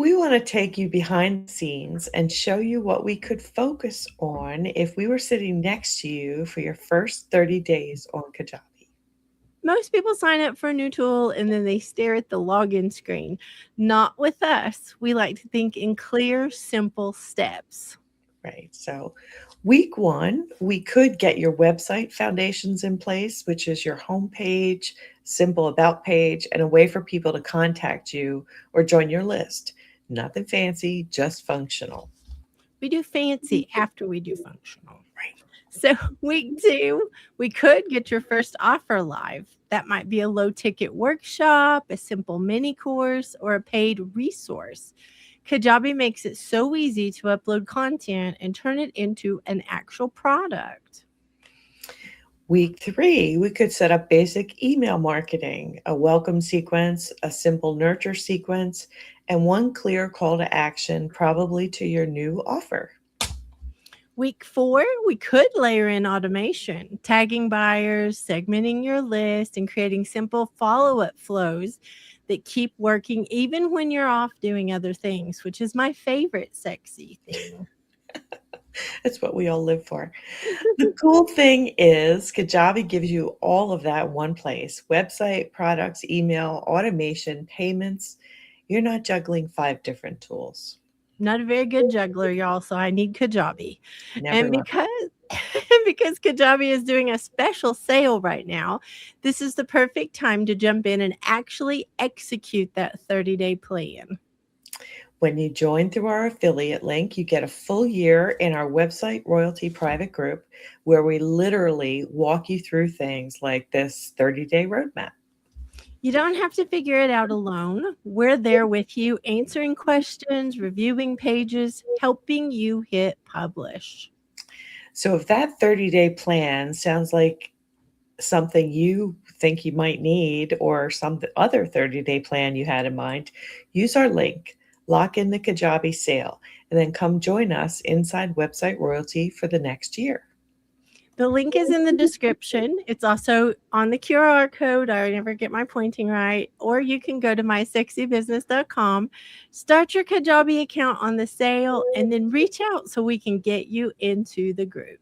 We want to take you behind the scenes and show you what we could focus on if we were sitting next to you for your first 30 days on Kajabi. Most people sign up for a new tool and then they stare at the login screen. Not with us. We like to think in clear, simple steps. Right. So, week one, we could get your website foundations in place, which is your homepage, simple about page, and a way for people to contact you or join your list. Nothing fancy, just functional. We do fancy after we do functional. Right. So, week two, we could get your first offer live. That might be a low ticket workshop, a simple mini course, or a paid resource. Kajabi makes it so easy to upload content and turn it into an actual product. Week three, we could set up basic email marketing, a welcome sequence, a simple nurture sequence, and one clear call to action, probably to your new offer. Week four, we could layer in automation, tagging buyers, segmenting your list, and creating simple follow up flows that keep working even when you're off doing other things, which is my favorite sexy thing. That's what we all live for. The cool thing is, Kajabi gives you all of that in one place: website, products, email, automation, payments. You're not juggling five different tools. Not a very good juggler, y'all, so I need Kajabi. Never And learn. because Kajabi is doing a special sale right now, this is the perfect time to jump in and actually execute that 30-day plan. When you join through our affiliate link, you get a full year in our website royalty private group where we literally walk you through things like this 30-day roadmap. You don't have to figure it out alone. We're there with you, answering questions, reviewing pages, helping you hit publish. So if that 30-day plan sounds like something you think you might need or some other 30-day plan you had in mind, use our link, lock in the Kajabi sale, and then come join us inside Website Royalty for the next year. The link is in the description. It's also on the QR code. I never get my pointing right. Or you can go to mysexybusiness.com, start your Kajabi account on the sale, and then reach out so we can get you into the group.